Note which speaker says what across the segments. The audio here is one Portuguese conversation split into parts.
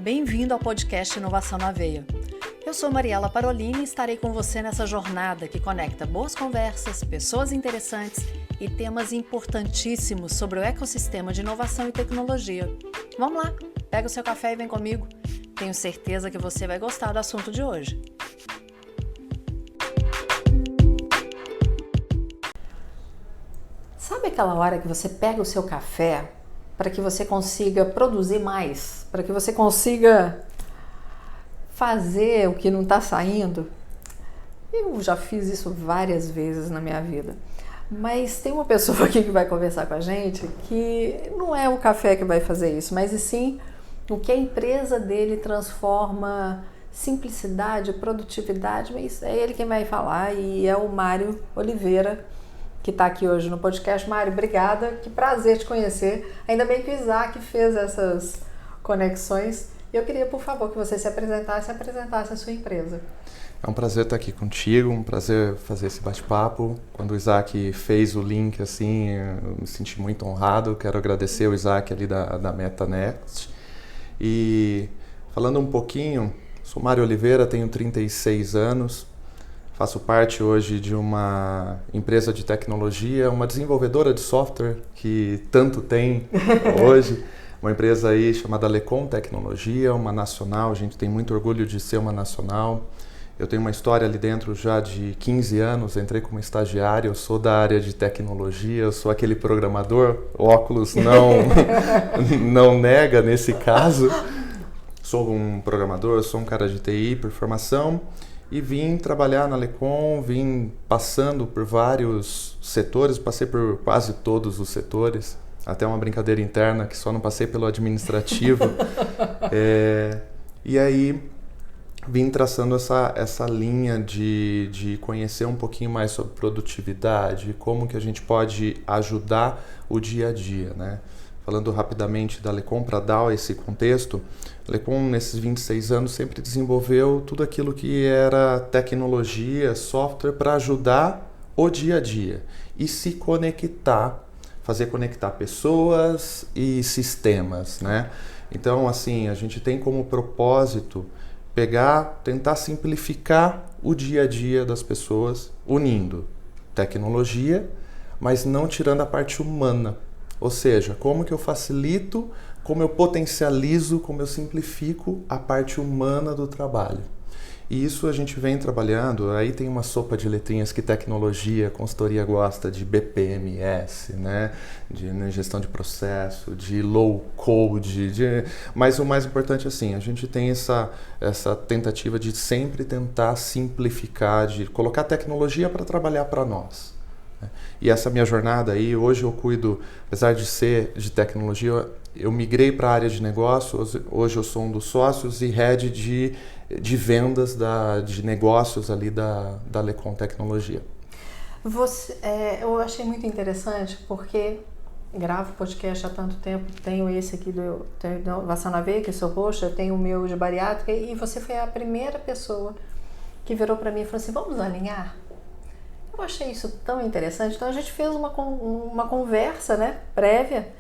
Speaker 1: Bem-vindo ao podcast Inovação na Veia. Eu sou Mariela Parolini e estarei com você nessa jornada que conecta boas conversas, pessoas interessantes e temas importantíssimos sobre o ecossistema de inovação e tecnologia. Vamos lá, pega o seu café e vem comigo. Tenho certeza que você vai gostar do assunto de hoje. Sabe aquela hora que você pega o seu café para que você consiga produzir mais, para que você consiga fazer o que não está saindo? Eu já fiz isso várias vezes na minha vida. Mas tem uma pessoa aqui que vai conversar com a gente que não é o café que vai fazer isso, mas sim o que a empresa dele transforma simplicidade, produtividade, mas é ele quem vai falar e é o Mário Oliveira, que está aqui hoje no podcast. Mário, obrigada, que prazer te conhecer. Ainda bem que o Isaac fez essas conexões. Eu queria, por favor, que você se apresentasse a sua empresa.
Speaker 2: É um prazer estar aqui contigo, um prazer fazer esse bate-papo. Quando o Isaac fez o link, assim, eu me senti muito honrado. Quero agradecer o Isaac ali da MetaNext. E falando um pouquinho, sou Mário Oliveira, tenho 36 anos. Faço parte hoje de uma empresa de tecnologia, uma desenvolvedora de software que tanto tem hoje. Uma empresa aí chamada Lecom Tecnologia, uma nacional. A gente tem muito orgulho de ser uma nacional. Eu tenho uma história ali dentro já de 15 anos. Entrei como estagiário, eu sou da área de tecnologia, eu sou aquele programador. Óculos não nega nesse caso. Sou um programador, sou um cara de TI por formação. E vim trabalhar na Lecom, vim passando por vários setores, passei por quase todos os setores, até uma brincadeira interna que só não passei pelo administrativo. E aí vim traçando essa linha de conhecer um pouquinho mais sobre produtividade, como que a gente pode ajudar o dia a dia, né? Falando rapidamente da Lecom para dar esse contexto, a Lecom nesses 26 anos sempre desenvolveu tudo aquilo que era tecnologia, software para ajudar o dia a dia e se conectar, fazer conectar pessoas e sistemas, né? Então, assim, a gente tem como propósito tentar simplificar o dia a dia das pessoas, unindo tecnologia, mas não tirando a parte humana. Ou seja, como que eu facilito, como eu potencializo, como eu simplifico a parte humana do trabalho. E isso a gente vem trabalhando, aí tem uma sopa de letrinhas que tecnologia, consultoria gosta de BPMS, né? De gestão de processo, de low code, mas o mais importante assim, a gente tem essa tentativa de sempre tentar simplificar, de colocar tecnologia para trabalhar para nós. E essa minha jornada aí, hoje eu cuido, apesar de ser de tecnologia, eu migrei para a área de negócios, hoje eu sou um dos sócios e head de vendas de negócios ali da Lecom Tecnologia.
Speaker 1: Eu achei muito interessante porque gravo podcast há tanto tempo, tenho esse aqui do Inovação na Veia, que sou roxa, eu tenho o meu de bariátrica, e você foi a primeira pessoa que virou para mim e falou assim, vamos alinhar? Eu achei isso tão interessante, então a gente fez uma conversa, né, prévia,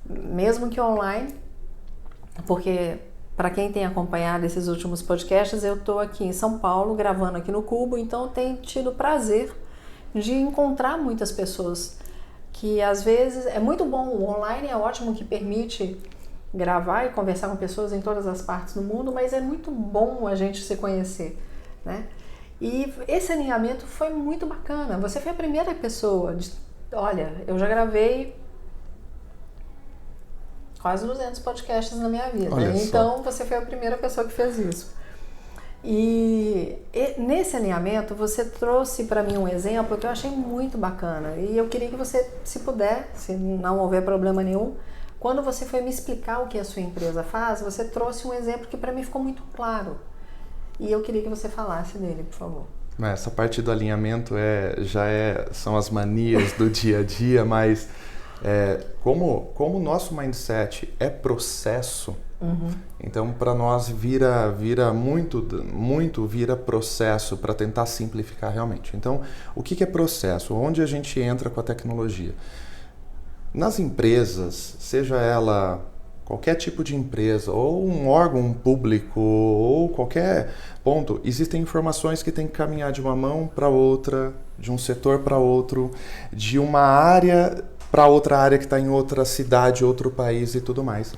Speaker 1: mesmo que online, porque para quem tem acompanhado esses últimos podcasts, eu estou aqui em São Paulo, gravando aqui no Cubo, então eu tenho tido o prazer de encontrar muitas pessoas que às vezes é muito bom, o online é ótimo que permite gravar e conversar com pessoas em todas as partes do mundo, mas é muito bom a gente se conhecer, né? E esse alinhamento foi muito bacana. Você foi a primeira pessoa. Olha, eu já gravei quase 200 podcasts na minha vida. Então, você foi a primeira pessoa que fez isso. E nesse alinhamento, você trouxe para mim um exemplo que eu achei muito bacana. E eu queria que você, se puder, se não houver problema nenhum, quando você foi me explicar o que a sua empresa faz, você trouxe um exemplo que para mim ficou muito claro. E eu queria que você falasse dele, por favor.
Speaker 2: Essa parte do alinhamento são as manias do dia a dia, mas como o nosso mindset é processo, então para nós vira processo para tentar simplificar realmente. Então, o que é processo? Onde a gente entra com a tecnologia? Nas empresas, seja ela qualquer tipo de empresa, ou um órgão público, ou qualquer ponto, existem informações que têm que caminhar de uma mão para outra, de um setor para outro, de uma área para outra área que está em outra cidade, outro país e tudo mais.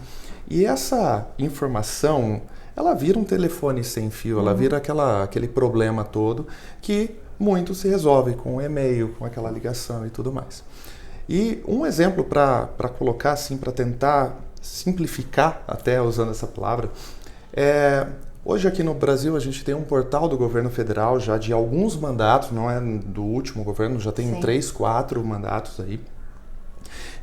Speaker 2: E essa informação, ela vira um telefone sem fio, ela vira aquele problema todo que muito se resolve com o e-mail, com aquela ligação e tudo mais. E um exemplo para colocar assim, para tentar simplificar, até usando essa palavra, hoje aqui no Brasil a gente tem um portal do governo federal já de alguns mandatos, não é do último governo, já tem 3, 4 mandatos aí,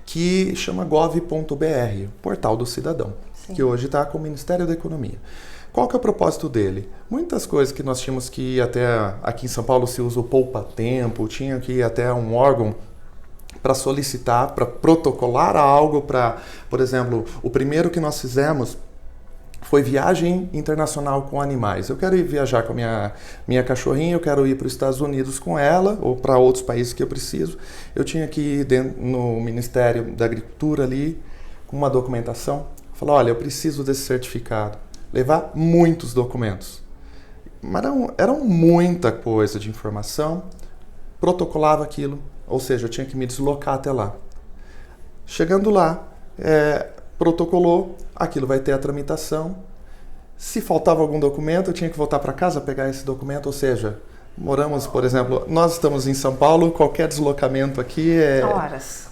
Speaker 2: que chama gov.br, Portal do Cidadão, que hoje está com o Ministério da Economia. Qual que é o propósito dele? Muitas coisas que nós tínhamos que ir até, aqui em São Paulo se usa o poupa-tempo, tinha que ir até um órgão para solicitar, para protocolar algo, por exemplo, o primeiro que nós fizemos foi viagem internacional com animais. Eu quero ir viajar com a minha cachorrinha, eu quero ir para os Estados Unidos com ela, ou para outros países que eu preciso. Eu tinha que ir no Ministério da Agricultura ali, com uma documentação, falar, olha, eu preciso desse certificado. Levar muitos documentos. Mas eram muita coisa de informação, protocolava aquilo, ou seja, eu tinha que me deslocar até lá. Chegando lá, protocolou, aquilo vai ter a tramitação. Se faltava algum documento, eu tinha que voltar para casa pegar esse documento, ou seja, moramos, por exemplo, nós estamos em São Paulo, qualquer deslocamento aqui é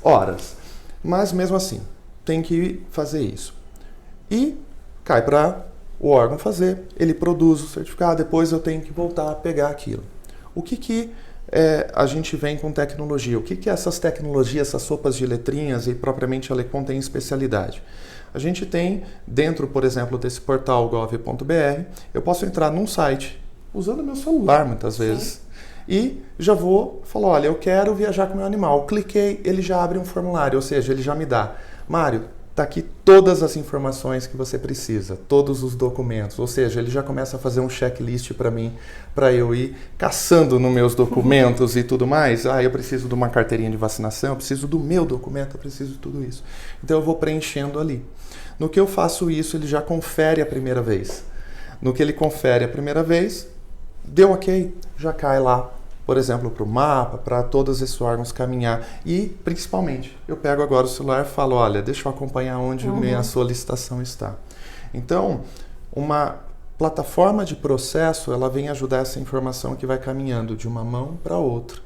Speaker 2: horas. Mas mesmo assim, tem que fazer isso. E cai para o órgão fazer, ele produz o certificado, depois eu tenho que voltar a pegar aquilo. O que a gente vem com tecnologia? O que essas tecnologias, essas sopas de letrinhas e propriamente a Lecom tem especialidade? A gente tem dentro, por exemplo, desse portal gov.br, eu posso entrar num site, usando meu celular muitas vezes, e já vou falar, olha, eu quero viajar com meu animal. Cliquei, ele já abre um formulário, ou seja, ele já me dá, Mário, está aqui todas as informações que você precisa, todos os documentos, ou seja, ele já começa a fazer um checklist para mim, para eu ir caçando nos meus documentos e tudo mais. Eu preciso de uma carteirinha de vacinação, eu preciso do meu documento, eu preciso de tudo isso. Então eu vou preenchendo ali. No que eu faço isso, ele já confere a primeira vez. No que ele confere a primeira vez, deu ok, já cai lá, por exemplo, para o mapa, para todos esses órgãos caminhar. E, principalmente, eu pego agora o celular e falo, olha, deixa eu acompanhar onde minha solicitação está. Então, uma plataforma de processo, ela vem ajudar essa informação que vai caminhando de uma mão para outra.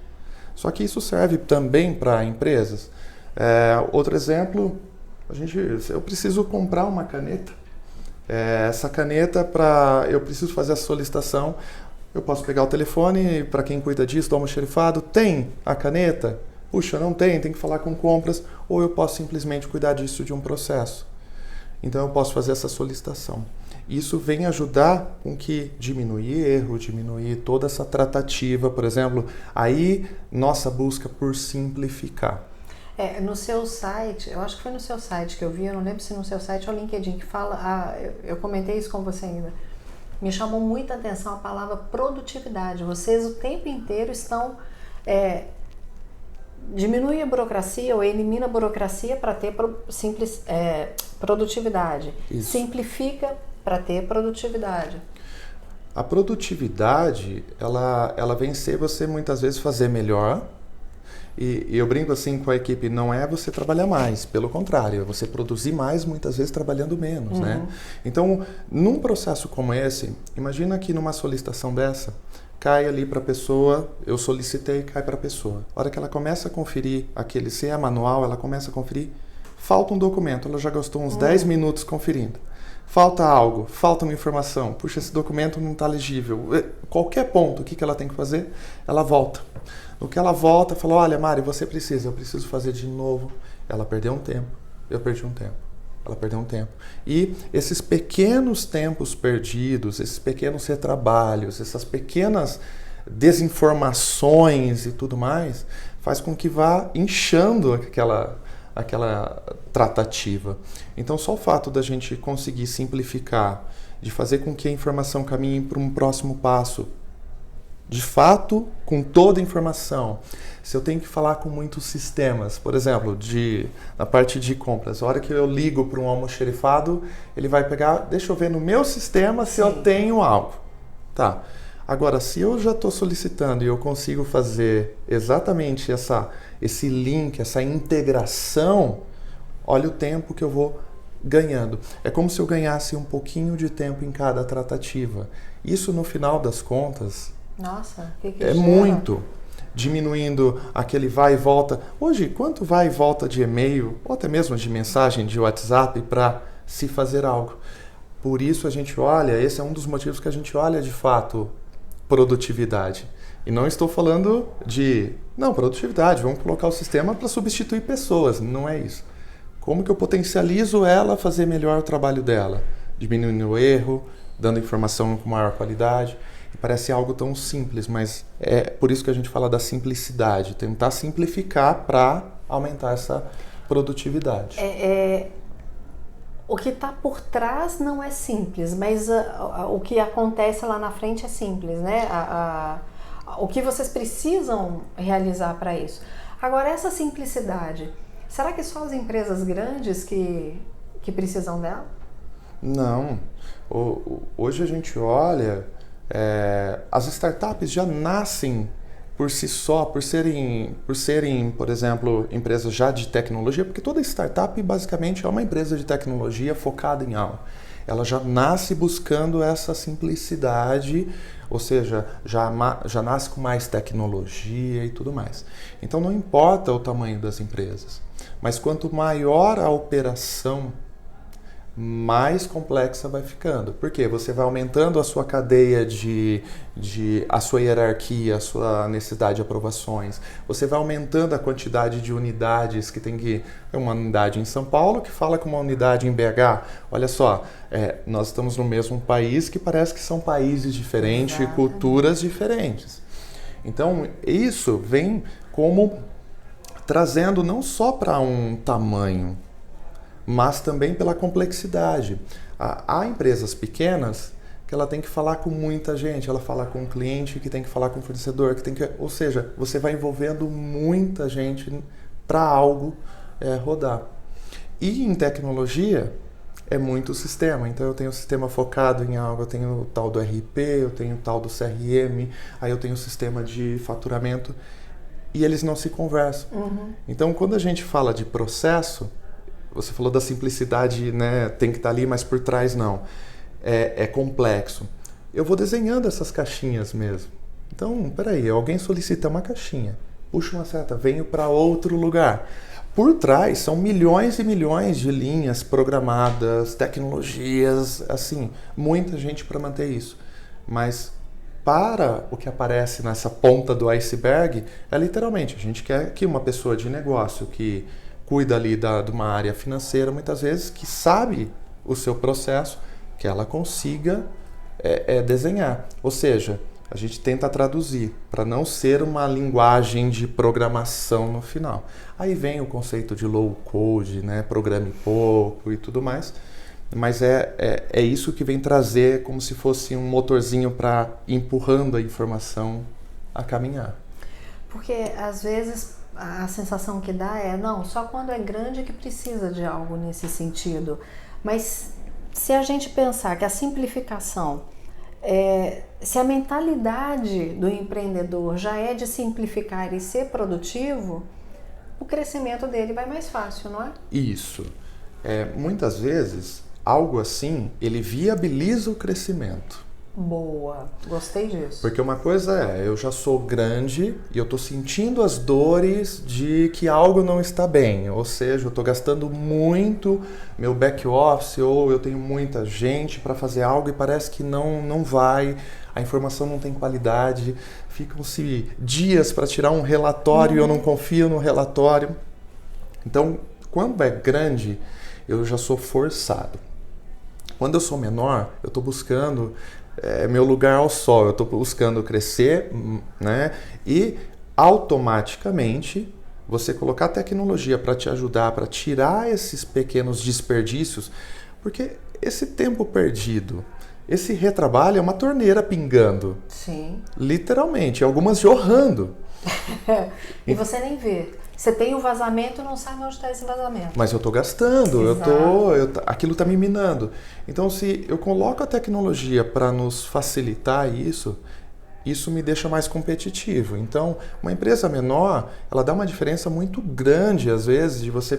Speaker 2: Só que isso serve também para empresas. Outro exemplo, eu preciso comprar uma caneta. Essa caneta, eu preciso fazer a solicitação. Eu posso pegar o telefone, para quem cuida disso, do almoxerifado, tem a caneta? Puxa, não tem que falar com compras, ou eu posso simplesmente cuidar disso de um processo. Então eu posso fazer essa solicitação. Isso vem ajudar com que diminuir erro, diminuir toda essa tratativa, por exemplo, aí nossa busca por simplificar.
Speaker 1: No seu site, eu acho que foi no seu site que eu vi, eu não lembro se no seu site ou LinkedIn, que fala, eu comentei isso com você ainda, me chamou muita atenção a palavra produtividade. Vocês o tempo inteiro estão diminui a burocracia ou elimina a burocracia para ter produtividade. Isso. Simplifica para ter produtividade.
Speaker 2: A produtividade, ela vem ser você muitas vezes fazer melhor. E eu brinco assim com a equipe, não é você trabalhar mais, pelo contrário, é você produzir mais, muitas vezes trabalhando menos, né? Então, num processo como esse, imagina que numa solicitação dessa, cai ali para a pessoa, eu solicitei, cai para a pessoa. A hora que ela começa a conferir se é manual, ela começa a conferir, falta um documento, ela já gastou uns 10 minutos conferindo. Falta algo, falta uma informação, puxa, esse documento não está legível. Qualquer ponto, o que ela tem que fazer? Ela volta. No que ela volta, fala, olha, Mari, eu preciso fazer de novo. Ela perdeu um tempo, eu perdi um tempo. Ela perdeu um tempo. E esses pequenos tempos perdidos, esses pequenos retrabalhos, essas pequenas desinformações e tudo mais, faz com que vá inchando aquela tratativa. Então, só o fato da gente conseguir simplificar, de fazer com que a informação caminhe para um próximo passo, de fato, com toda a informação. Se eu tenho que falar com muitos sistemas, por exemplo, na parte de compras, a hora que eu ligo para um almoxerifado, ele vai pegar, deixa eu ver no meu sistema se eu tenho algo. Tá. Agora, se eu já estou solicitando e eu consigo fazer exatamente esse link, essa integração, olha o tempo que eu vou ganhando. É como se eu ganhasse um pouquinho de tempo em cada tratativa. Isso, no final das contas,
Speaker 1: nossa, que
Speaker 2: é muito. Diminuindo aquele vai e volta. Hoje, quanto vai e volta de e-mail, ou até mesmo de mensagem de WhatsApp para se fazer algo? Por isso a gente olha, esse é um dos motivos que a gente olha de fato produtividade. E não estou falando produtividade, vamos colocar o sistema para substituir pessoas, não é isso. Como que eu potencializo ela a fazer melhor o trabalho dela? Diminuindo o erro, dando informação com maior qualidade. E parece algo tão simples, mas é por isso que a gente fala da simplicidade, tentar simplificar para aumentar essa produtividade.
Speaker 1: O que está por trás não é simples, mas o que acontece lá na frente é simples, né? O que vocês precisam realizar para isso. Agora, essa simplicidade, será que só as empresas grandes que precisam dela?
Speaker 2: Não. Hoje a gente olha, as startups já nascem por si só, por serem, por exemplo, empresas já de tecnologia, porque toda startup basicamente é uma empresa de tecnologia focada em algo. Ela já nasce buscando essa simplicidade, ou seja, já nasce com mais tecnologia e tudo mais. Então não importa o tamanho das empresas, mas quanto maior a operação, mais complexa vai ficando. Por quê? Você vai aumentando a sua cadeia a sua hierarquia, a sua necessidade de aprovações. Você vai aumentando a quantidade de unidades que tem que... uma unidade em São Paulo que fala com uma unidade em BH. Olha só, nós estamos no mesmo país que parece que são países diferentes e culturas diferentes. Então, isso vem como trazendo não só para um tamanho, mas também pela complexidade. Há empresas pequenas que ela tem que falar com muita gente, ela fala com o cliente, que tem que falar com o fornecedor, ou seja, você vai envolvendo muita gente para algo rodar. E em tecnologia é muito sistema, então eu tenho o sistema focado em algo, eu tenho o tal do RP, eu tenho o tal do CRM, aí eu tenho o sistema de faturamento e eles não se conversam.
Speaker 1: Uhum.
Speaker 2: Então quando a gente fala de processo, você falou da simplicidade, né? Tem que estar ali, mas por trás não. É complexo. Eu vou desenhando essas caixinhas mesmo. Então, peraí, alguém solicita uma caixinha, puxa uma seta, venho para outro lugar. Por trás são milhões e milhões de linhas programadas, tecnologias, assim, muita gente para manter isso. Mas para o que aparece nessa ponta do iceberg, é literalmente, a gente quer que uma pessoa de negócio que cuida ali de uma área financeira, muitas vezes, que sabe o seu processo, que ela consiga desenhar. Ou seja, a gente tenta traduzir para não ser uma linguagem de programação no final. Aí vem o conceito de low code, né? Programe pouco e tudo mais. Mas é isso que vem trazer como se fosse um motorzinho para empurrando a informação a caminhar.
Speaker 1: Porque às vezes a sensação que dá não, só quando é grande que precisa de algo nesse sentido. Mas se a gente pensar que a simplificação, se a mentalidade do empreendedor já é de simplificar e ser produtivo, o crescimento dele vai mais fácil, não é?
Speaker 2: Isso. Muitas vezes, algo assim, ele viabiliza o crescimento.
Speaker 1: Boa, gostei disso.
Speaker 2: Porque uma coisa eu já sou grande e eu estou sentindo as dores de que algo não está bem. Ou seja, eu estou gastando muito meu back office ou eu tenho muita gente para fazer algo e parece que não vai, a informação não tem qualidade, ficam-se dias para tirar um relatório e eu não confio no relatório. Então, quando é grande, eu já sou forçado. Quando eu sou menor, eu estou buscando meu lugar ao sol, eu estou buscando crescer, né? E automaticamente você colocar tecnologia para te ajudar, para tirar esses pequenos desperdícios, porque esse tempo perdido, Esse retrabalho é uma torneira pingando.
Speaker 1: Sim.
Speaker 2: Literalmente, algumas jorrando.
Speaker 1: E você nem vê. Você tem o vazamento e não sabe onde está esse vazamento.
Speaker 2: Mas eu estou gastando,
Speaker 1: Exato.
Speaker 2: aquilo está me minando. Então, se eu coloco a tecnologia para nos facilitar isso me deixa mais competitivo. Então, uma empresa menor, ela dá uma diferença muito grande, às vezes, de você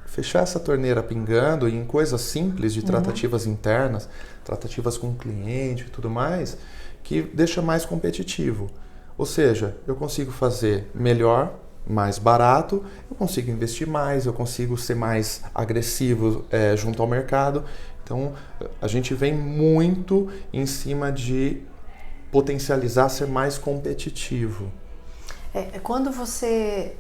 Speaker 2: fechar essa torneira pingando em coisas simples de tratativas internas, tratativas com o cliente e tudo mais, que deixa mais competitivo. Ou seja, eu consigo fazer melhor, mais barato, eu consigo investir mais, eu consigo ser mais agressivo junto ao mercado. Então, a gente vem muito em cima de potencializar, ser mais competitivo.
Speaker 1: Quando você...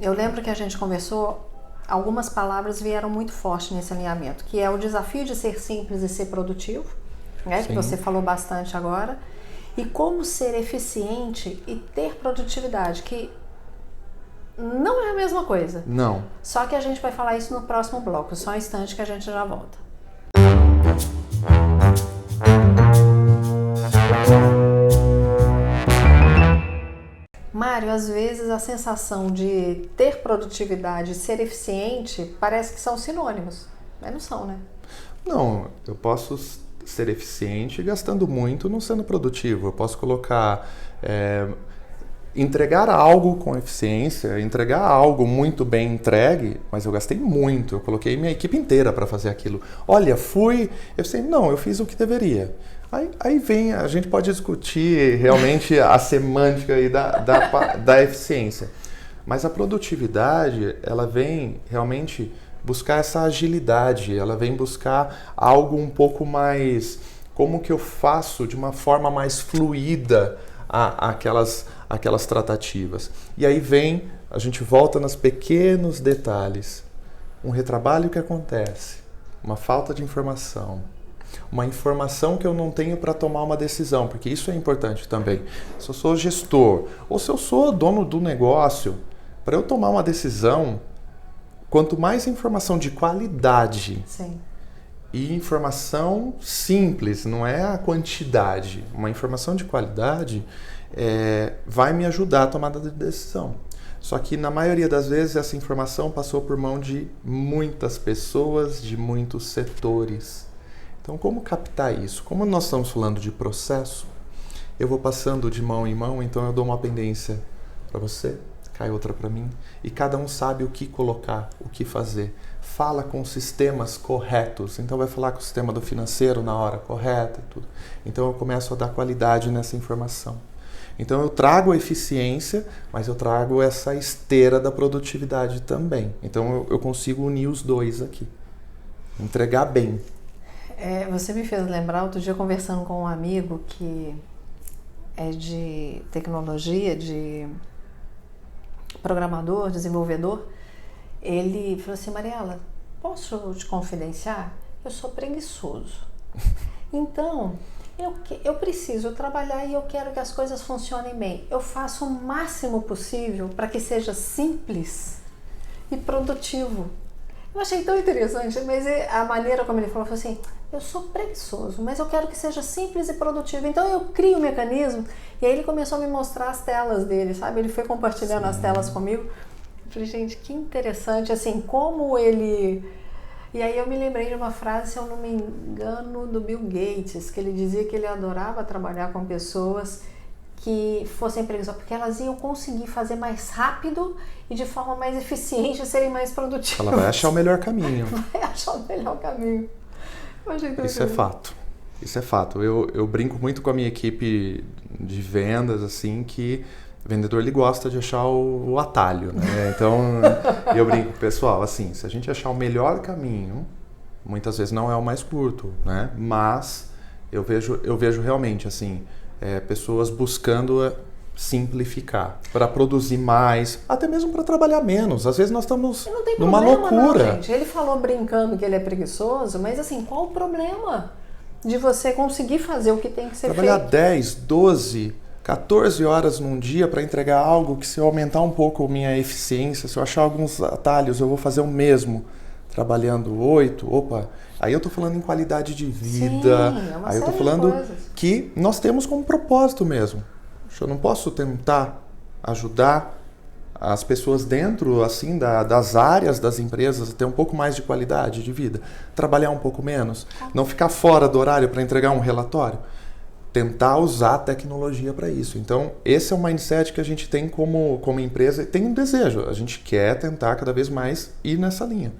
Speaker 1: Eu lembro que a gente conversou, algumas palavras vieram muito forte nesse alinhamento, que é o desafio de ser simples e ser produtivo, né? Que você falou bastante agora, e como ser eficiente e ter produtividade, que não é a mesma coisa.
Speaker 2: Não.
Speaker 1: Só que a gente vai falar isso no próximo bloco, só um instante que a gente já volta. Mário, às vezes a sensação de ter produtividade e ser eficiente parece que são sinônimos, mas não são, né?
Speaker 2: Não, eu posso ser eficiente gastando muito, não sendo produtivo. Eu posso colocar... entregar algo com eficiência, entregar algo muito bem entregue, mas eu gastei muito, eu coloquei minha equipe inteira para fazer aquilo. Olha, fui eficiente? Não, eu fiz o que deveria. Aí vem, a gente pode discutir realmente a semântica aí da eficiência, mas a produtividade, ela vem realmente buscar essa agilidade, ela vem buscar algo um pouco mais, como que eu faço de uma forma mais fluida aquelas tratativas. E aí a gente volta nos pequenos detalhes. Um retrabalho que acontece, uma falta de informação, uma informação que eu não tenho para tomar uma decisão, porque isso é importante também. Se eu sou gestor ou se eu sou dono do negócio, para eu tomar uma decisão, quanto mais informação de qualidade,
Speaker 1: Sim.
Speaker 2: E informação simples, não é a quantidade. Uma informação de qualidade vai me ajudar a tomada de decisão. Só que na maioria das vezes essa informação passou por mão de muitas pessoas, de muitos setores. Então, como captar isso? Como nós estamos falando de processo, eu vou passando de mão em mão, então eu dou uma pendência para você, cai outra para mim, e cada um sabe o que colocar, o que fazer. Fala com sistemas corretos, então vai falar com o sistema do financeiro na hora correta e tudo. Então eu começo a dar qualidade nessa informação. Então eu trago a eficiência, mas eu trago essa esteira da produtividade também. Então eu consigo unir os dois aqui, entregar bem.
Speaker 1: Você me fez lembrar, outro dia conversando com um amigo que é de tecnologia, de programador, desenvolvedor. Ele falou assim: Mariela, posso te confidenciar? Eu sou preguiçoso. Então, eu preciso trabalhar e eu quero que as coisas funcionem bem. Eu faço o máximo possível para que seja simples e produtivo. Eu achei tão interessante, mas a maneira como ele falou foi assim: eu sou preguiçoso, mas eu quero que seja simples e produtivo. Então eu crio um mecanismo. E aí ele começou a me mostrar as telas dele, sabe? Ele foi compartilhando as telas comigo. Eu falei, gente, que interessante, assim, como ele... E aí eu me lembrei de uma frase, se eu não me engano, do Bill Gates, que ele dizia que ele adorava trabalhar com pessoas que fossem preguiçosas, porque elas iam conseguir fazer mais rápido e de forma mais eficiente e serem mais produtivas.
Speaker 2: Ela vai achar o melhor caminho.
Speaker 1: Vai achar o melhor caminho.
Speaker 2: Isso é fato. Isso é fato. Eu brinco muito com a minha equipe de vendas, assim, que o vendedor ele gosta de achar o atalho, né? Então, eu brinco, pessoal, assim, se a gente achar o melhor caminho, muitas vezes não é o mais curto, né? Mas eu vejo realmente, assim, pessoas buscando simplificar, para produzir mais, até mesmo para trabalhar menos. Às vezes nós estamos numa loucura.
Speaker 1: Não, gente. Ele falou brincando que ele é preguiçoso, mas assim, qual o problema de você conseguir fazer o que tem que ser
Speaker 2: trabalhar
Speaker 1: feito?
Speaker 2: 10, 12, 14 horas num dia para entregar algo que, se eu aumentar um pouco a minha eficiência, se eu achar alguns atalhos, eu vou fazer o mesmo. trabalhando 8, opa, aí eu estou falando em qualidade de vida,
Speaker 1: sim, é uma
Speaker 2: aí eu estou
Speaker 1: série de
Speaker 2: falando
Speaker 1: coisas.
Speaker 2: que nós temos como propósito mesmo. Eu não posso tentar ajudar as pessoas dentro assim das áreas das empresas a ter um pouco mais de qualidade de vida, trabalhar um pouco menos, não ficar fora do horário para entregar um relatório, tentar usar a tecnologia para isso. Então, esse é o mindset que a gente tem como empresa e tem um desejo, a gente quer tentar cada vez mais ir nessa linha.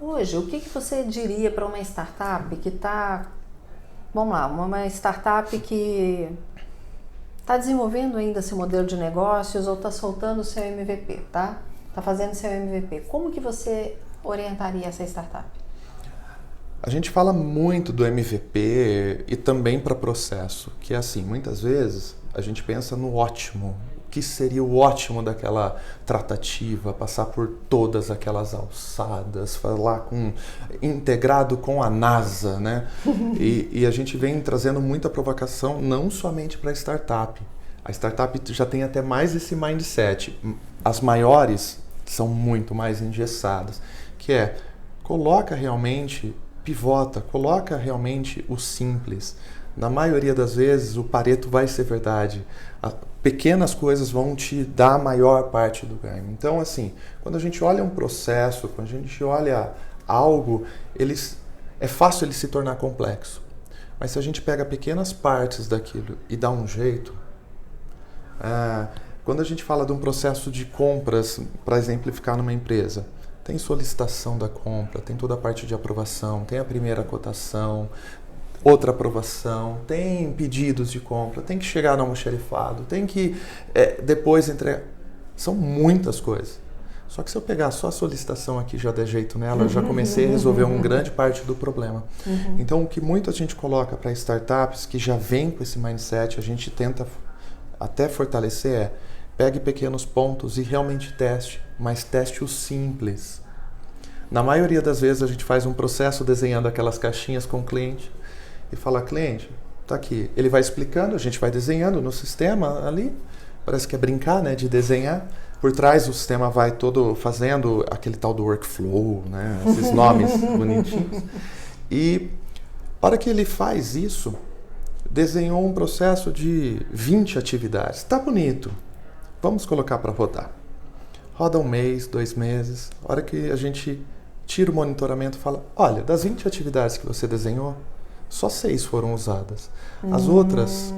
Speaker 1: Hoje, o que você diria para uma startup que está, vamos lá, uma startup que está desenvolvendo ainda esse modelo de negócios ou está soltando o seu MVP, tá? Está fazendo seu MVP. Como que você orientaria essa startup?
Speaker 2: A gente fala muito do MVP e também para processo, que é assim, muitas vezes a gente pensa no ótimo. O que seria o ótimo daquela tratativa, passar por todas aquelas alçadas, falar integrado com a NASA, né? E a gente vem trazendo muita provocação não somente para a startup. A startup já tem até mais esse mindset. As maiores são muito mais engessadas, que é coloca realmente, pivota, coloca realmente o simples. Na maioria das vezes o Pareto vai ser verdade. Pequenas coisas vão te dar a maior parte do ganho. Então, assim, quando a gente olha um processo, quando a gente olha algo, é fácil ele se tornar complexo. Mas se a gente pega pequenas partes daquilo e dá um jeito... quando a gente fala de um processo de compras, para exemplificar numa empresa, tem solicitação da compra, tem toda a parte de aprovação, tem a primeira cotação, outra aprovação, tem pedidos de compra, tem que chegar no almoxarifado, tem que depois entregar. São muitas coisas. Só que se eu pegar só a solicitação aqui e já der jeito nela, eu já comecei a resolver uma grande parte do problema. Então, o que muita gente coloca para startups que já vem com esse mindset, a gente tenta até fortalecer, pegue pequenos pontos e realmente teste, mas teste o simples. Na maioria das vezes a gente faz um processo desenhando aquelas caixinhas com o cliente e fala, cliente, tá aqui. Ele vai explicando, a gente vai desenhando no sistema ali, parece que é brincar, né, de desenhar. Por trás o sistema vai todo fazendo aquele tal do workflow, né, esses nomes bonitinhos. E para que ele faz isso, desenhou um processo de 20 atividades. Tá bonito. Vamos colocar para rodar. Roda 1 mês, 2 meses. A hora que a gente tira o monitoramento e fala, olha, das 20 atividades que você desenhou, só 6 foram usadas. As outras,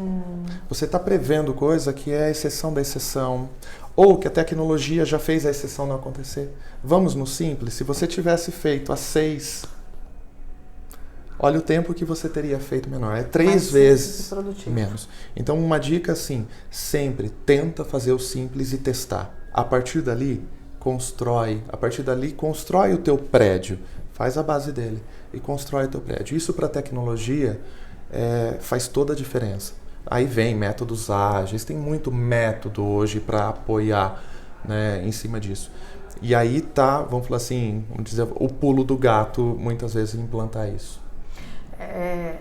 Speaker 2: você está prevendo coisa que é a exceção da exceção, ou que a tecnologia já fez a exceção não acontecer. Vamos no simples, se você tivesse feito as 6, olha o tempo que você teria feito menor. É 3 vezes menos. Então, uma dica assim, sempre tenta fazer o simples e testar. A partir dali, constrói o teu prédio, faz a base dele e constrói o teu prédio. Isso para a tecnologia faz toda a diferença. Aí vem métodos ágeis, tem muito método hoje para apoiar, né, em cima disso. E aí tá, vamos falar assim, vamos dizer, o pulo do gato muitas vezes implantar isso.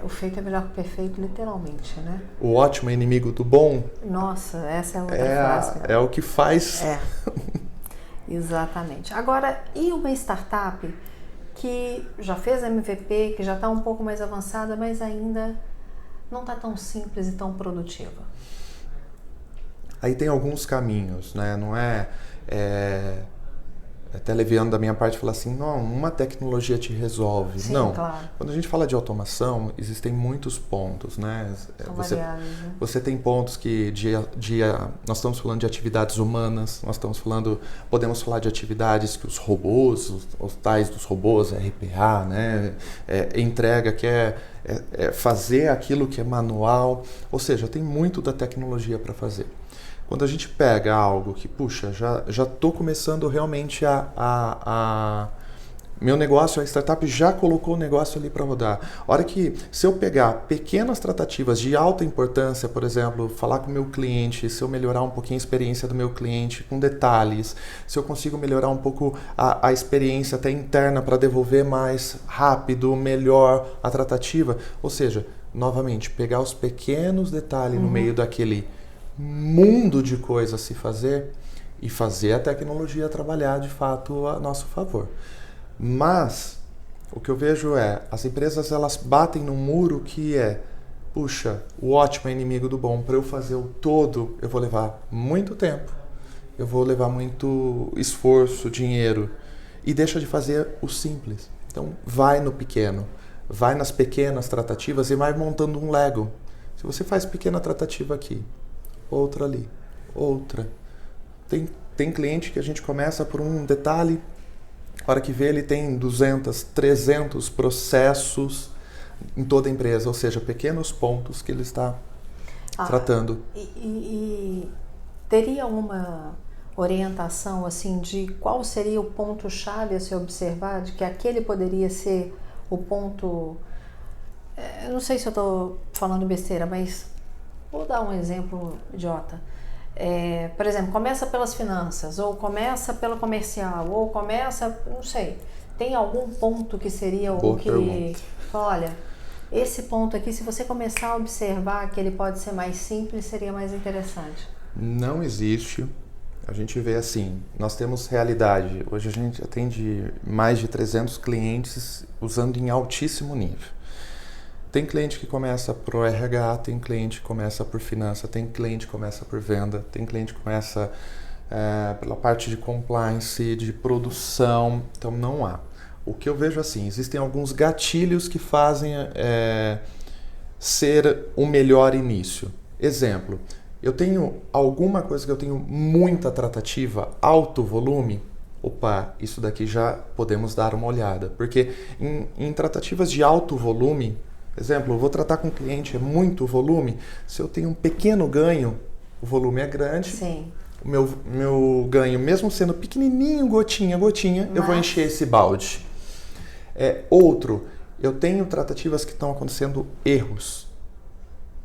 Speaker 1: O feito é melhor que o perfeito, literalmente, né?
Speaker 2: O ótimo é inimigo do bom.
Speaker 1: Nossa, essa é outra frase.
Speaker 2: É o que faz...
Speaker 1: Exatamente. Agora, e uma startup que já fez MVP, que já está um pouco mais avançada, mas ainda não está tão simples e tão produtiva?
Speaker 2: Aí tem alguns caminhos, né? Não até leviano da minha parte falar assim, não, uma tecnologia te resolve.
Speaker 1: Sim,
Speaker 2: não.
Speaker 1: Claro.
Speaker 2: Quando a gente fala de automação, existem muitos pontos, né?
Speaker 1: São variáveis, né?
Speaker 2: Você tem pontos que nós estamos falando de atividades humanas, podemos falar de atividades que os robôs, os tais dos robôs, RPA, né? Entrega, que é fazer aquilo que é manual, ou seja, tem muito da tecnologia para fazer. Quando a gente pega algo que, puxa, já estou começando realmente meu negócio, a startup já colocou o negócio ali para rodar. A hora que, se eu pegar pequenas tratativas de alta importância, por exemplo, falar com o meu cliente, se eu melhorar um pouquinho a experiência do meu cliente com detalhes, se eu consigo melhorar um pouco a experiência até interna para devolver mais rápido, melhor a tratativa, ou seja, novamente, pegar os pequenos detalhes no meio daquele mundo de coisas a se fazer e fazer a tecnologia trabalhar de fato a nosso favor. Mas o que eu vejo é, as empresas elas batem num muro que é, puxa, o ótimo é inimigo do bom. Para eu fazer o todo, eu vou levar muito tempo, eu vou levar muito esforço, dinheiro, e deixa de fazer o simples. Então, vai no pequeno, vai nas pequenas tratativas e vai montando um Lego. Se você faz pequena tratativa aqui, outra ali, outra. Tem cliente que a gente começa por um detalhe, a hora que vê ele tem 200, 300 processos em toda a empresa, ou seja, pequenos pontos que ele está tratando.
Speaker 1: E teria uma orientação assim de qual seria o ponto-chave a se observar, de que aquele poderia ser o ponto... Eu não sei se eu estou falando besteira, mas vou dar um exemplo idiota. Por exemplo, começa pelas finanças, ou começa pelo comercial, ou começa, não sei, tem algum ponto que seria o que...
Speaker 2: Pergunta.
Speaker 1: Olha, esse ponto aqui, se você começar a observar que ele pode ser mais simples, seria mais interessante.
Speaker 2: Não existe. A gente vê assim, nós temos realidade. Hoje a gente atende mais de 300 clientes usando em altíssimo nível. Tem cliente que começa por RH, tem cliente que começa por finança, tem cliente que começa por venda, tem cliente que começa pela parte de compliance, de produção. Então não há. O que eu vejo assim, existem alguns gatilhos que fazem ser o melhor início. Exemplo, eu tenho alguma coisa que eu tenho muita tratativa, alto volume, opa, isso daqui já podemos dar uma olhada. Porque em tratativas de alto volume, exemplo, eu vou tratar com um cliente, é muito volume, se eu tenho um pequeno ganho, o volume é grande,
Speaker 1: Sim.
Speaker 2: o meu ganho, mesmo sendo pequenininho, gotinha, eu vou encher esse balde. Outro, eu tenho tratativas que estão acontecendo erros.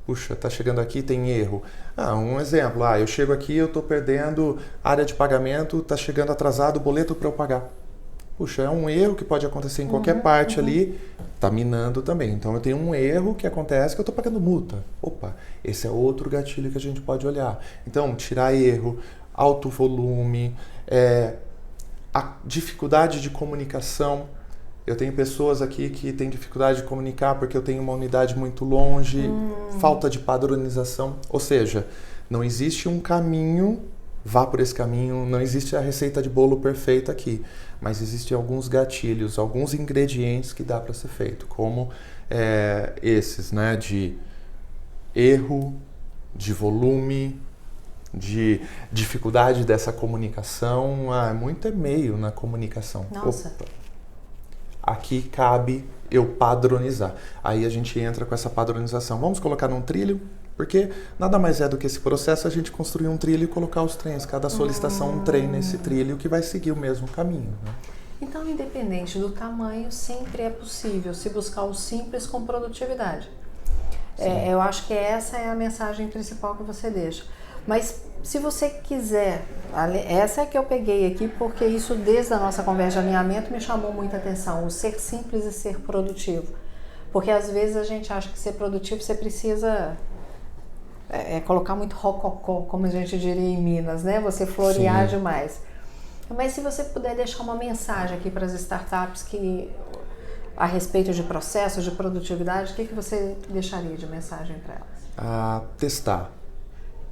Speaker 2: Puxa, tá chegando aqui, tem erro. Um exemplo, eu chego aqui, eu estou perdendo área de pagamento, tá chegando atrasado o boleto para eu pagar. Puxa, é um erro que pode acontecer em qualquer parte ali, tá minando também. Então eu tenho um erro que acontece que eu estou pagando multa. Opa, esse é outro gatilho que a gente pode olhar. Então, tirar erro, alto volume, a dificuldade de comunicação. Eu tenho pessoas aqui que têm dificuldade de comunicar porque eu tenho uma unidade muito longe, falta de padronização. Ou seja, não existe um caminho, vá por esse caminho, não existe a receita de bolo perfeita aqui. Mas existem alguns gatilhos, alguns ingredientes que dá para ser feito, como esses, né, de erro, de volume, de dificuldade dessa comunicação. Muito e-mail na comunicação.
Speaker 1: Nossa.
Speaker 2: Opa. Aqui cabe eu padronizar. Aí a gente entra com essa padronização. Vamos colocar num trilho, porque nada mais é do que esse processo, a gente construir um trilho e colocar os trens. Cada solicitação um trem nesse trilho que vai seguir o mesmo caminho. Né?
Speaker 1: Então, independente do tamanho, sempre é possível se buscar o simples com produtividade. Eu acho que essa é a mensagem principal que você deixa. Mas se você quiser, essa é que eu peguei aqui, porque isso desde a nossa conversa de alinhamento me chamou muita atenção, o ser simples e ser produtivo. Porque às vezes a gente acha que ser produtivo você precisa colocar muito rococó, como a gente diria em Minas, né? Você florear demais. Mas se você puder deixar uma mensagem aqui para as startups a respeito de processos, de produtividade, o que você deixaria de mensagem para elas?
Speaker 2: Testar.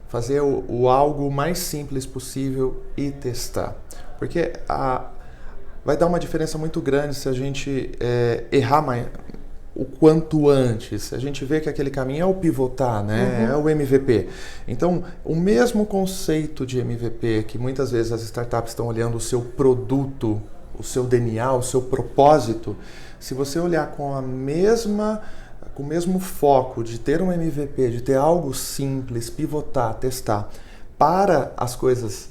Speaker 2: Fazer o algo mais simples possível e testar. Porque vai dar uma diferença muito grande se a gente errar o quanto antes. A gente vê que aquele caminho é o pivotar, né? É o MVP. Então, o mesmo conceito de MVP que muitas vezes as startups estão olhando o seu produto, o seu DNA, o seu propósito, se você olhar com o mesmo foco de ter um MVP, de ter algo simples, pivotar, testar, para as coisas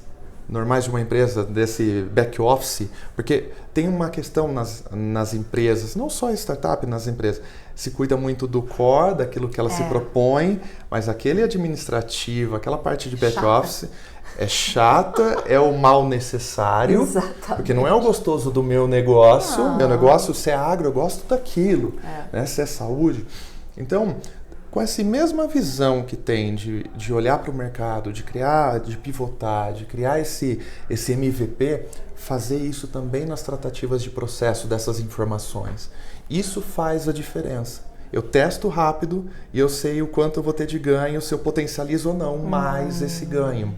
Speaker 2: normais de uma empresa, desse back office, porque tem uma questão nas empresas, não só startup, nas empresas, se cuida muito do core, daquilo que ela se propõe, mas aquele administrativo, aquela parte de back office é chata, é o mal necessário,
Speaker 1: Exatamente.
Speaker 2: Porque não é o gostoso do meu negócio. Meu negócio, se é agro, eu gosto daquilo, né? Se é saúde. Então, com essa mesma visão que tem de olhar para o mercado, de criar, de pivotar, de criar esse MVP, fazer isso também nas tratativas de processo dessas informações. Isso faz a diferença. Eu testo rápido e eu sei o quanto eu vou ter de ganho, se eu potencializo ou não mais esse ganho.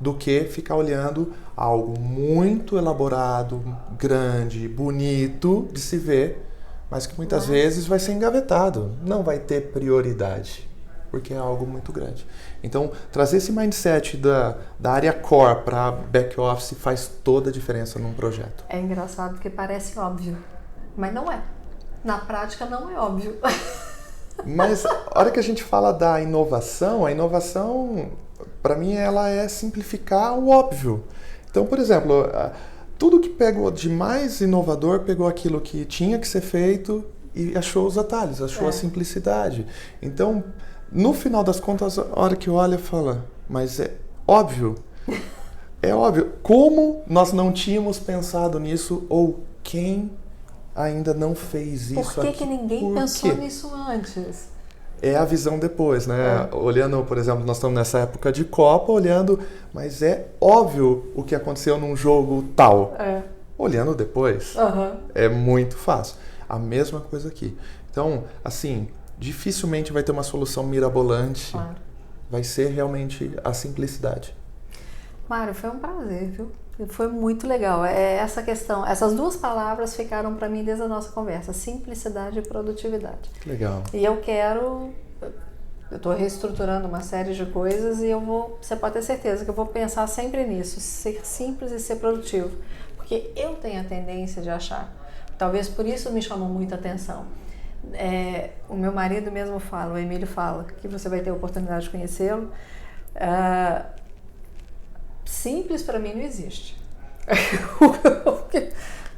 Speaker 2: Do que ficar olhando algo muito elaborado, grande, bonito de se ver, mas que muitas vezes vai ser engavetado, não vai ter prioridade, porque é algo muito grande. Então, trazer esse mindset da área core para back office faz toda a diferença num projeto.
Speaker 1: É engraçado porque parece óbvio, mas não é. Na prática não é óbvio.
Speaker 2: Mas a hora que a gente fala da inovação, a inovação, para mim, ela é simplificar o óbvio. Então, por exemplo, tudo que pegou de mais inovador pegou aquilo que tinha que ser feito e achou os atalhos, achou a simplicidade. Então, no final das contas, a hora que olha, fala, mas é óbvio. É óbvio. Como nós não tínhamos pensado nisso ou quem ainda não fez isso
Speaker 1: aqui? Por que ninguém pensou nisso antes?
Speaker 2: É a visão depois, né? Olhando, por exemplo, nós estamos nessa época de Copa, olhando, mas é óbvio o que aconteceu num jogo tal. Olhando depois, é muito fácil. A mesma coisa aqui. Então, assim, dificilmente vai ter uma solução mirabolante.
Speaker 1: Claro.
Speaker 2: Vai ser realmente a simplicidade.
Speaker 1: Mário, foi um prazer, viu? Foi muito legal. Essa questão, essas duas palavras ficaram para mim desde a nossa conversa: simplicidade e produtividade.
Speaker 2: Legal.
Speaker 1: E eu estou reestruturando uma série de coisas e você pode ter certeza que eu vou pensar sempre nisso, ser simples e ser produtivo. Porque eu tenho a tendência de achar, talvez por isso me chamou muita atenção. O meu marido mesmo fala, o Emílio fala, que você vai ter a oportunidade de conhecê-lo. Simples para mim não existe.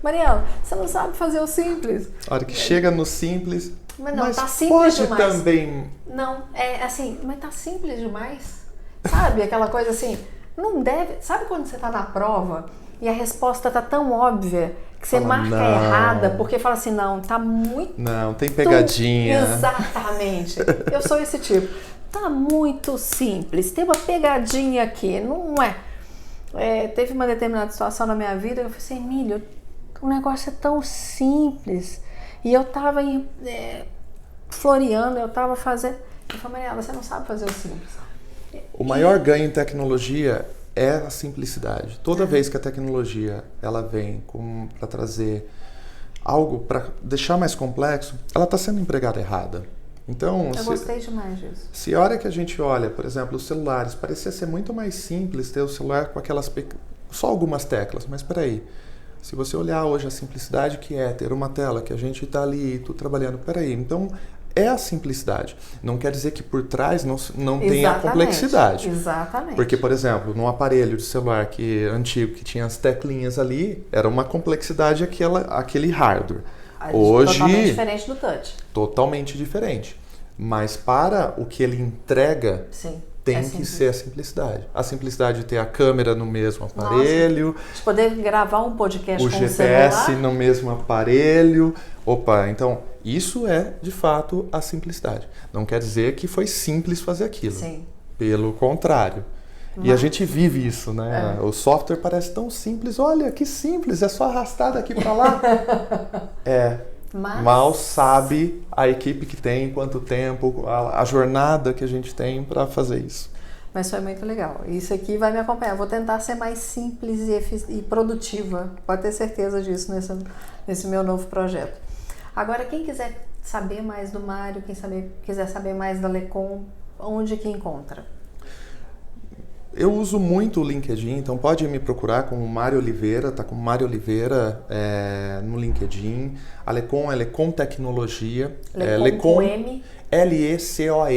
Speaker 1: Mariela, você não sabe fazer o simples.
Speaker 2: A hora que chega no simples,
Speaker 1: mas tá simples
Speaker 2: pode
Speaker 1: demais.
Speaker 2: Também...
Speaker 1: Não, é assim, mas tá simples demais. Sabe, aquela coisa assim, não deve... Sabe quando você tá na prova e a resposta tá tão óbvia que você marca errada porque fala assim, não, tá muito...
Speaker 2: Não, tem pegadinha.
Speaker 1: Exatamente. Eu sou esse tipo. Tá muito simples, tem uma pegadinha aqui, não é? Teve uma determinada situação na minha vida que eu falei assim, Emílio, o negócio é tão simples. E eu tava floreando, eu tava fazendo... Eu falei, Mariela, você não sabe fazer o simples.
Speaker 2: O maior ganho em tecnologia é a simplicidade. Toda vez que a tecnologia ela vem para trazer algo para deixar mais complexo, ela está sendo empregada errada. Então,
Speaker 1: eu gostei demais disso.
Speaker 2: Se a hora que a gente olha, por exemplo, os celulares, parecia ser muito mais simples ter o celular com aquelas só algumas teclas, mas espera aí. Se você olhar hoje a simplicidade que é ter uma tela que a gente está ali, tu trabalhando, espera aí. Então, é a simplicidade. Não quer dizer que por trás não tenha a complexidade.
Speaker 1: Exatamente.
Speaker 2: Porque, por exemplo, num aparelho de celular antigo que tinha as teclinhas ali, era uma complexidade aquele hardware. Hoje,
Speaker 1: totalmente diferente do touch.
Speaker 2: Totalmente diferente. Mas para o que ele entrega, tem que ser a simplicidade. A simplicidade de ter a câmera no mesmo aparelho.
Speaker 1: De poder gravar um podcast com o
Speaker 2: GPS
Speaker 1: celular.
Speaker 2: no mesmo aparelho. Então, isso é, de fato, a simplicidade. Não quer dizer que foi simples fazer aquilo.
Speaker 1: Sim.
Speaker 2: Pelo contrário. E a gente vive isso, né? O software parece tão simples. Olha, que simples, é só arrastar daqui para lá. Mal sabe a equipe que tem, quanto tempo, a jornada que a gente tem para fazer isso.
Speaker 1: Mas foi muito legal. Isso aqui vai me acompanhar. Vou tentar ser mais simples e produtiva. Pode ter certeza disso nesse meu novo projeto. Agora, quem quiser saber mais do Mário, quiser saber mais da Lecom, onde que encontra?
Speaker 2: Eu uso muito o LinkedIn, então pode me procurar como Mário Oliveira, tá com Mário Oliveira no LinkedIn. A Lecom é Lecom Tecnologia.
Speaker 1: Lecom com M?
Speaker 2: Lecom,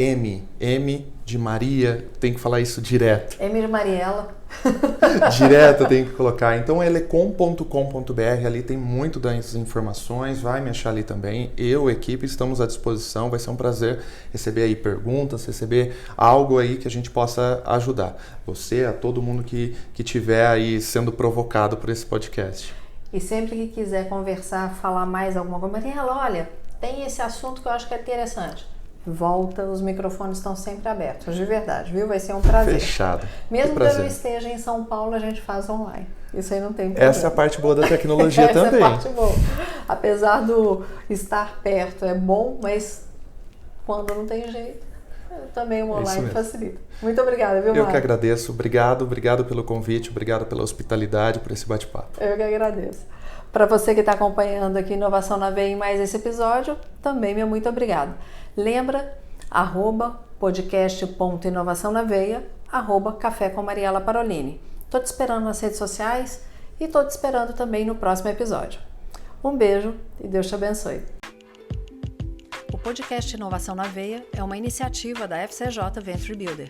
Speaker 2: M de Maria, tem que falar isso direto.
Speaker 1: M de Mariela.
Speaker 2: Direto tem que colocar. Então é lecom.com.br, ali tem muito das informações, vai me achar ali também. Eu, equipe, estamos à disposição, vai ser um prazer receber aí perguntas, receber algo aí que a gente possa ajudar. Você, a todo mundo que estiver aí sendo provocado por esse podcast.
Speaker 1: E sempre que quiser conversar, falar mais alguma coisa, Mariela, olha, tem esse assunto que eu acho que é interessante. volta, os microfones estão sempre abertos, de verdade, viu? Vai ser um prazer.
Speaker 2: Fechado.
Speaker 1: Mesmo que eu não esteja em São Paulo, a gente faz online. Isso aí não tem problema.
Speaker 2: Essa é a parte boa da tecnologia também.
Speaker 1: Essa é a parte boa. Apesar do estar perto é bom, mas quando não tem jeito, também o online facilita. Muito obrigada, viu, Mário?
Speaker 2: Eu que agradeço. Obrigado pelo convite, obrigado pela hospitalidade, por esse bate-papo.
Speaker 1: Eu que agradeço. Para você que está acompanhando aqui Inovação na Veia em mais esse episódio, também meu muito obrigado. Lembra, @podcast.inovaçãonaveia, @café com Mariela Parolini. Estou te esperando nas redes sociais e estou te esperando também no próximo episódio. Um beijo e Deus te abençoe. O podcast Inovação na Veia é uma iniciativa da FCJ Venture Builder.